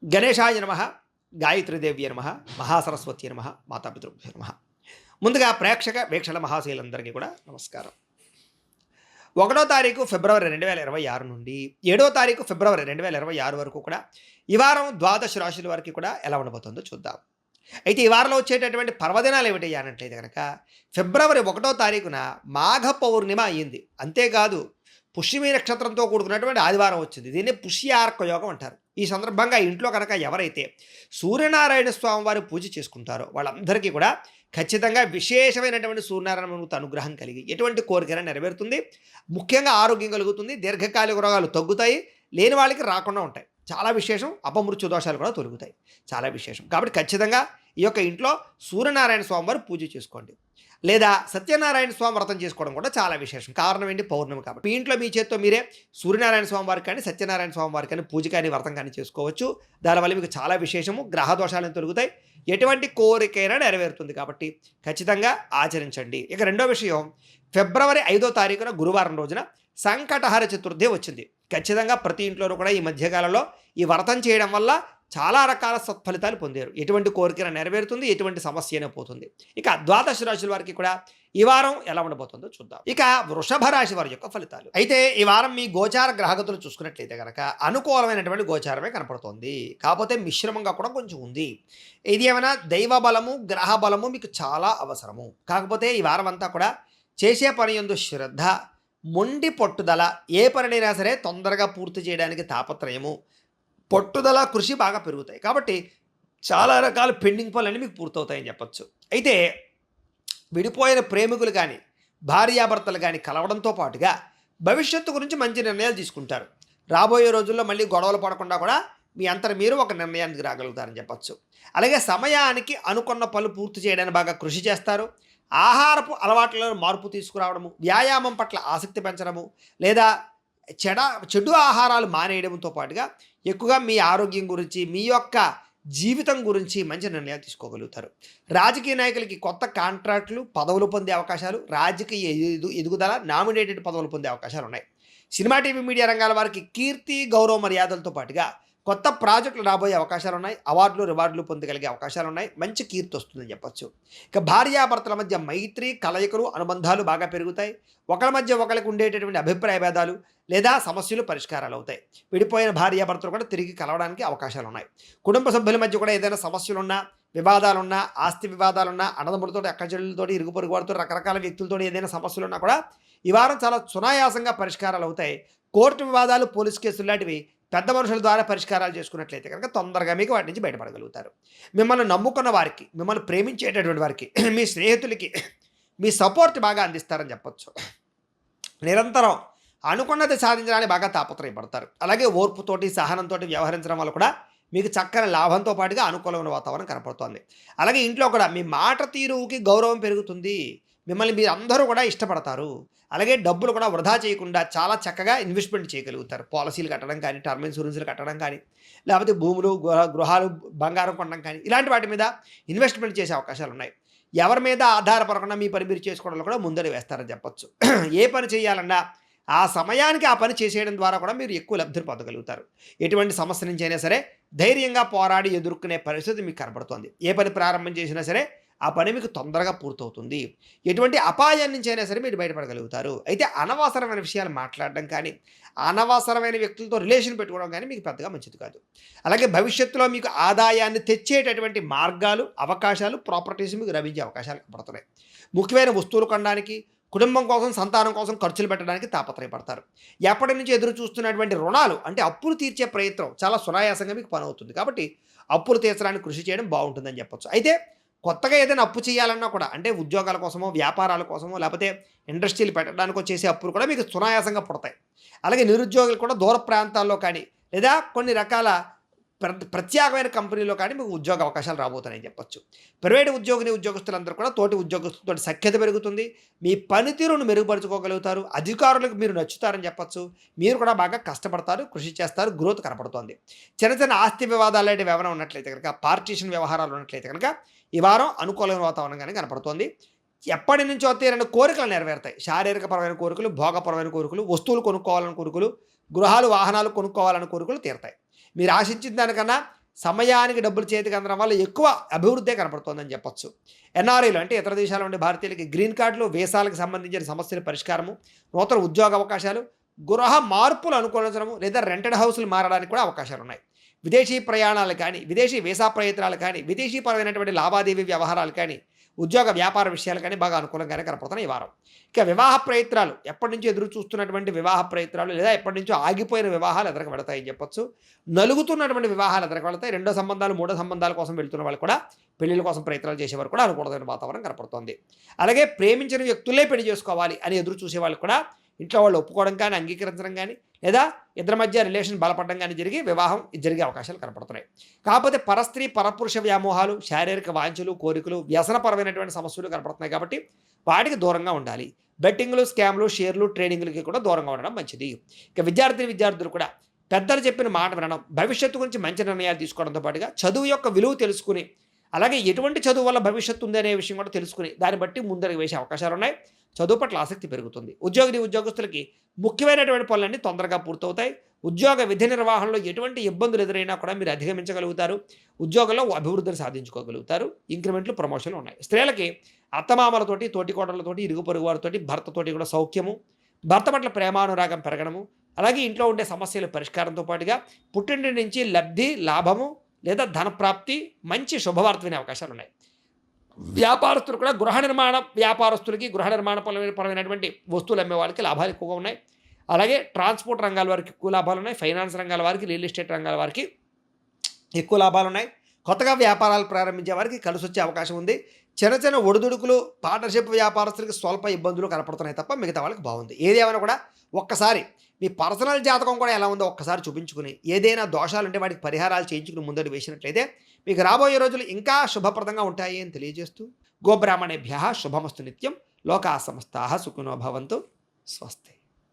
గణేశాయ నమః, గాయత్రీదేవ్యై నమః, మహాసరస్వత్యై నమః, మాతాపితృభ్యో నమః. ముందుగా ప్రేక్షక వీక్షణ మహాశీలందరికీ కూడా నమస్కారం. 1వ తారీఖు ఫిబ్రవరి 2026 నుండి 7వ తారీఖు ఫిబ్రవరి 2026 వరకు కూడా ఈ వారం ద్వాదశ రాశుల వారికి కూడా ఎలా ఉండబోతుందో చూద్దాం. అయితే ఈ వారంలో వచ్చేటటువంటి పర్వదినాలు ఏమిటి అన్నట్లయితే కనుక ఫిబ్రవరి 1వ తారీఖున మాఘ పౌర్ణిమ అయ్యింది. అంతేకాదు పుష్యమి నక్షత్రంతో కూడుకున్నటువంటి ఆదివారం వచ్చింది. దీన్ని పుష్యార్క యోగం అంటారు. ఈ సందర్భంగా ఇంట్లో కనుక ఎవరైతే సూర్యనారాయణ స్వామి వారి పూజ చేసుకుంటారో వాళ్ళందరికీ కూడా ఖచ్చితంగా విశేషమైనటువంటి సూర్యనారాయణమూర్తి అనుగ్రహం కలిగి ఎటువంటి కోరికైనా నెరవేరుతుంది. ముఖ్యంగా ఆరోగ్యం కలుగుతుంది. దీర్ఘకాలిక రోగాలు తగ్గుతాయి. లేని వాళ్ళకి రాకుండా ఉంటాయి. చాలా విశేషం. అపమృత్యు దోషాలు కూడా తొలగుతాయి. చాలా విశేషం. కాబట్టి ఖచ్చితంగా ఈ యొక్క ఇంట్లో సూర్యనారాయణ స్వామి వారు పూజ చేసుకోండి. లేదా సత్యనారాయణ స్వామి వ్రతం చేసుకోవడం కూడా చాలా విశేషం. కారణం ఏంటి? పౌర్ణమి కాబట్టి. మీ ఇంట్లో మీ చేత్తో మీరే సూర్యనారాయణ స్వామి వారికి కానీ సత్యనారాయణ స్వామి వారికి కానీ పూజ కానీ వ్రతం కానీ చేసుకోవచ్చు. దానివల్ల మీకు చాలా విశేషము. గ్రహ దోషాలను తొలుగుతాయి. ఎటువంటి కోరికైనా నెరవేరుతుంది. కాబట్టి ఖచ్చితంగా ఆచరించండి. ఇక రెండో విషయం, ఫిబ్రవరి 5వ తారీఖున గురువారం రోజున సంకటహర చతుర్థి వచ్చింది. ఖచ్చితంగా ప్రతి ఇంట్లోనూ కూడా ఈ మధ్యకాలంలో ఈ వ్రతం చేయడం వల్ల చాలా రకాల సత్ఫలితాలు పొందారు. ఎటువంటి కోరికైనా నెరవేరుతుంది. ఎటువంటి సమస్య అయినా పోతుంది. ఇక ద్వాదశ రాశుల వారికి కూడా ఈ వారం ఎలా ఉండబోతుందో చూద్దాం. ఇక వృషభ రాశి వారి యొక్క ఫలితాలు. అయితే ఈ వారం మీ గోచార గ్రహగతులు చూసుకున్నట్లయితే కనుక అనుకూలమైనటువంటి గోచారమే కనపడుతోంది. కాకపోతే మిశ్రమంగా కూడా కొంచెం ఉంది. ఇది ఏమైనా దైవ బలము గ్రహ బలము మీకు చాలా అవసరము. కాకపోతే ఈ వారం అంతా కూడా చేసే పని యందు శ్రద్ధ, మొండి పట్టుదల, ఏ పనినైనా సరే తొందరగా పూర్తి చేయడానికి తాపత్రయము, పట్టుదల, కృషి బాగా పెరుగుతాయి. కాబట్టి చాలా రకాల పెండింగ్ పనులన్నీ మీకు పూర్తవుతాయని చెప్పచ్చు. అయితే విడిపోయిన ప్రేమికులు కానీ భార్యాభర్తలు కానీ కలవడంతో పాటుగా భవిష్యత్తు గురించి మంచి నిర్ణయాలు తీసుకుంటారు. రాబోయే రోజుల్లో మళ్ళీ గొడవలు పడకుండా కూడా మీ అంతట మీరు ఒక నిర్ణయానికి రాగలుగుతారని చెప్పచ్చు. అలాగే సమయానికి అనుకున్న పనులు పూర్తి చేయడానికి బాగా కృషి చేస్తారు. ఆహారపు అలవాట్లలో మార్పు తీసుకురావడము, వ్యాయామం పట్ల ఆసక్తి పెంచడము, లేదా చెడు ఆహారాలు మానేయడంతో పాటుగా ఎక్కువగా మీ ఆరోగ్యం గురించి మీ యొక్క జీవితం గురించి మంచి నిర్ణయాలు తీసుకోగలుగుతారు. రాజకీయ నాయకులకి కొత్త కాంట్రాక్టులు, పదవులు పొందే అవకాశాలు, రాజకీయ ఎదుగుదల, నామినేటెడ్ పదవులు పొందే అవకాశాలు ఉన్నాయి. సినిమా, టీవీ, మీడియా రంగాల వారికి కీర్తి, గౌరవ మర్యాదలతో పాటుగా కొత్త ప్రాజెక్టులు రాబోయే అవకాశాలు ఉన్నాయి. అవార్డులు, రివార్డులు పొందగలిగే అవకాశాలు ఉన్నాయి. మంచి కీర్తి వస్తుందని చెప్పచ్చు. ఇక భార్యాభర్తల మధ్య మైత్రి, కలయికలు, అనుబంధాలు బాగా పెరుగుతాయి. ఒకరి మధ్య ఒకరికి ఉండేటటువంటి అభిప్రాయ భేదాలు లేదా సమస్యలు పరిష్కారాలు అవుతాయి. విడిపోయిన భార్యాభర్తలు కూడా తిరిగి కలవడానికి అవకాశాలు ఉన్నాయి. కుటుంబ సభ్యుల మధ్య కూడా ఏదైనా సమస్యలున్నా, వివాదాలున్నా, ఆస్తి వివాదాలున్నా, అన్నదమ్ములతో, అక్కచెల్లెలతో, ఇరుగు పొరుగు వారితో, రకరకాల వ్యక్తులతో ఏదైనా సమస్యలున్నా కూడా ఈ వారం చాలా సునాయాసంగా పరిష్కారాలు అవుతాయి. కోర్టు వివాదాలు, పోలీస్ కేసులు లాంటివి పెద్ద మనుషుల ద్వారా పరిష్కారాలు చేసుకున్నట్లయితే కనుక తొందరగా మీకు వాటి నుంచి బయటపడగలుగుతారు. మిమ్మల్ని నమ్ముకున్న వారికి, మిమ్మల్ని ప్రేమించేటటువంటి వారికి, మీ స్నేహితులకి మీ సపోర్ట్ బాగా అందిస్తారని చెప్పచ్చు. నిరంతరం అనుకున్నది సాధించడానికి బాగా తాపత్రయపడతారు. అలాగే ఓర్పుతోటి, సహనంతో వ్యవహరించడం వల్ల కూడా మీకు చక్కని లాభంతో పాటుగా అనుకూలమైన వాతావరణం కనపడుతోంది. అలాగే ఇంట్లో కూడా మీ మాట తీరుకి గౌరవం పెరుగుతుంది. మిమ్మల్ని మీరు అందరూ కూడా ఇష్టపడతారు. అలాగే డబ్బులు కూడా వృధా చేయకుండా చాలా చక్కగా ఇన్వెస్ట్మెంట్ చేయగలుగుతారు. పాలసీలు కట్టడం కానీ, టర్మ్ ఇన్సూరెన్స్లు కట్టడం కానీ, లేకపోతే భూములు, గృహాలు, బంగారం కొనడం కానీ ఇలాంటి వాటి మీద ఇన్వెస్ట్మెంట్ చేసే అవకాశాలు ఉన్నాయి. ఎవరి మీద ఆధారపడకుండా మీ పని మీరు చేసుకోవడంలో కూడా ముందడి వేస్తారని చెప్పచ్చు. ఏ పని చేయాలన్నా ఆ సమయానికి ఆ పని చేసేయడం ద్వారా కూడా మీరు ఎక్కువ లబ్ధిని పొందగలుగుతారు. ఎటువంటి సమస్య నుంచి అయినా సరే ధైర్యంగా పోరాడి ఎదుర్కొనే పరిస్థితి మీకు కనబడుతోంది. ఏ పని ప్రారంభం చేసినా సరే ఆ పని మీకు తొందరగా పూర్తవుతుంది. ఎటువంటి అపాయం నుంచి అయినా సరే మీరు బయటపడగలుగుతారు. అయితే అనవసరమైన విషయాలు మాట్లాడడం కానీ, అనవసరమైన వ్యక్తులతో రిలేషన్ పెట్టుకోవడం కానీ మీకు పెద్దగా మంచిది కాదు. అలాగే భవిష్యత్తులో మీకు ఆదాయాన్ని తెచ్చేటటువంటి మార్గాలు, అవకాశాలు, ప్రాపర్టీస్ మీకు లభించే అవకాశాలు కనబడుతున్నాయి. ముఖ్యమైన వస్తువులు కొనడానికి, కుటుంబం కోసం, సంతానం కోసం ఖర్చులు పెట్టడానికి తాపత్రయపడతారు. ఎప్పటి నుంచి ఎదురు చూస్తున్నటువంటి రుణాలు అంటే అప్పులు తీర్చే ప్రయత్నం చాలా సునాయాసంగా మీకు పని అవుతుంది. కాబట్టి అప్పులు తీర్చడానికి కృషి చేయడం బాగుంటుందని చెప్పచ్చు. అయితే కొత్తగా ఏదైనా అప్పు చేయాలన్నా కూడా అంటే ఉద్యోగాల కోసమో, వ్యాపారాల కోసమో, లేకపోతే ఇండస్ట్రీలు పెట్టడానికో చేసే అప్పులు కూడా మీకు సునాయాసంగా పుడతాయి. అలాగే నిరుద్యోగులు కూడా దూర ప్రాంతాల్లో కానీ లేదా కొన్ని రకాల ప్రత్యేకమైన కంపెనీలో కానీ మీకు ఉద్యోగ అవకాశాలు రాబోతున్నాయని చెప్పచ్చు. ప్రైవేటు ఉద్యోగస్తులందరూ కూడా తోటి ఉద్యోగస్తులతో సఖ్యత పెరుగుతుంది. మీ పనితీరును మెరుగుపరుచుకోగలుగుతారు. అధికారులకు మీరు నచ్చుతారని చెప్పచ్చు. మీరు కూడా బాగా కష్టపడతారు, కృషి చేస్తారు, గ్రోత్ కనపడుతోంది. చిన్న చిన్న ఆస్తి వివాదాలు లాంటివి ఏమైనా ఉన్నట్లయితే కనుక, పార్టీషన్ వ్యవహారాలు ఉన్నట్లయితే కనుక ఈ వారం అనుకూలమైన వాతావరణంగానే కనపడుతోంది. ఎప్పటి నుంచో తీరని కోరికలు నెరవేరుతాయి. శారీరకపరమైన కోరికలు, భోగపరమైన కోరికలు, వస్తువులు కొనుక్కోవాలని కోరికలు, గృహాలు, వాహనాలు కొనుక్కోవాలని కోరికలు తీరుతాయి. మీరు ఆశించిన దానికన్నా సమయానికి డబ్బులు చేతికి అందడం వల్ల ఎక్కువ అభివృద్ధే కనపడుతోందని చెప్పొచ్చు. ఎన్ఆర్ఐలు అంటే ఇతర దేశాల నుండి భారతీయులకి గ్రీన్ కార్డులు, వీసాలకు సంబంధించిన సమస్యల పరిష్కారము, నూతన ఉద్యోగ అవకాశాలు, గృహ మార్పులు అనుకూలించడము లేదా రెంటెడ్ హౌస్లు మారడానికి కూడా అవకాశాలు ఉన్నాయి. విదేశీ ప్రయాణాలు కానీ, విదేశీ వీసా ప్రయత్నాలు కానీ, విదేశీపరమైనటువంటి లావాదేవీ వ్యవహారాలు కానీ, ఉద్యోగ వ్యాపార విషయాలు కానీ బాగా అనుకూలంగానే కనపడుతున్నాయి ఈ వారం. ఇక వివాహ ప్రయత్నాలు, ఎప్పటి నుంచో ఎదురు చూస్తున్నటువంటి వివాహ ప్రయత్నాలు లేదా ఎప్పటి నుంచో ఆగిపోయిన వివాహాలు ఎదురుకు వెళతాయని చెప్పొచ్చు. నలుగుతున్నటువంటి వివాహాలు ఎదురుకు వెళతాయి. రెండో సంబంధాలు, మూడో సంబంధాల కోసం వెళ్తున్న వాళ్ళు కూడా, పెళ్లిళ్ళ కోసం ప్రయత్నాలు చేసేవారు కూడా అనుకూలమైన వాతావరణం కనపడుతోంది. అలాగే ప్రేమించిన వ్యక్తులే పెళ్లి చేసుకోవాలి అని ఎదురు చూసే వాళ్ళు కూడా ఇంట్లో వాళ్ళు ఒప్పుకోవడం కానీ, అంగీకరించడం కానీ, లేదా ఇద్దరి మధ్య రిలేషన్ బలపడడం కానీ జరిగి వివాహం జరిగే అవకాశాలు కనపడుతున్నాయి. కాకపోతే పరస్త్రీ పరపురుష వ్యామోహాలు, శారీరక వాంఛలు, కోరికలు, వ్యసనపరమైనటువంటి సమస్యలు కనపడుతున్నాయి కాబట్టి వాటికి దూరంగా ఉండాలి. బెట్టింగ్లు, స్కామ్లు, షేర్లు, ట్రేడింగ్లకి కూడా దూరంగా ఉండడం మంచిది. ఇక విద్యార్థులు కూడా పెద్దలు చెప్పిన మాట వినడం, భవిష్యత్తు గురించి మంచి నిర్ణయాలు తీసుకోవడంతో పాటుగా చదువు యొక్క విలువ తెలుసుకుని, అలాగే ఎటువంటి చదువు వల్ల భవిష్యత్తు ఉంది అనే విషయం కూడా తెలుసుకుని దాన్ని బట్టి ముందరకు వేసే అవకాశాలు ఉన్నాయి. చదువు పట్ల ఆసక్తి పెరుగుతుంది. ఉద్యోగస్తులకి ముఖ్యమైనటువంటి పనులన్నీ తొందరగా పూర్తవుతాయి. ఉద్యోగ విధి నిర్వహణలో ఎటువంటి ఇబ్బందులు ఎదురైనా కూడా మీరు అధిగమించగలుగుతారు. ఉద్యోగంలో అభివృద్ధిని సాధించుకోగలుగుతారు. ఇంక్రిమెంట్లు, ప్రమోషన్లు ఉన్నాయి. స్త్రీలకి అత్తమామలతోటి, తోటికోడలతోటి, ఇరుగు పొరుగు వారితోటి, భర్తతోటి కూడా సౌఖ్యము, భర్త పట్ల ప్రేమానురాగం పెరగడము, అలాగే ఇంట్లో ఉండే సమస్యల పరిష్కారంతో పాటుగా పుట్టింటి నుంచి లబ్ధి, లాభము లేదా ధనప్రాప్తి, మంచి శుభవార్త వినే అవకాశాలు ఉన్నాయి. వ్యాపారస్తులు కూడా గృహ నిర్మాణ పరమైనటువంటి వస్తువులు అమ్మే వాళ్ళకి లాభాలు ఎక్కువగా ఉన్నాయి. అలాగే ట్రాన్స్పోర్ట్ రంగాల వారికి ఎక్కువ లాభాలు ఉన్నాయి. ఫైనాన్స్ రంగాల వారికి, రియల్ ఎస్టేట్ రంగాల వారికి ఎక్కువ లాభాలు ఉన్నాయి. కొత్తగా వ్యాపారాలు ప్రారంభించే వారికి కలిసి వచ్చే అవకాశం ఉంది. చిన్న ఒడిదుడుకులు, పార్ట్నర్షిప్ వ్యాపారస్తులకి స్వల్ప ఇబ్బందులు కనపడుతున్నాయి తప్ప మిగతా వాళ్ళకి బాగుంది. ఏదేమైనా కూడా ఒక్కసారి మీ పర్సనల్ జాతకం కూడా ఎలా ఉందో ఒక్కసారి చూపించుకుని, ఏదైనా దోషాలు ఉంటే వాటికి పరిహారాలు చేయించుకుని ముందడు వేసినట్లయితే మీకు రాబోయే రోజులు ఇంకా శుభప్రదంగా ఉంటాయి అని తెలియజేస్తూ, గోబ్రాహ్మణేభ్యః శుభమస్తు నిత్యం. లోకా సమస్తాః సుఖినో భవంతు. స్వస్తి.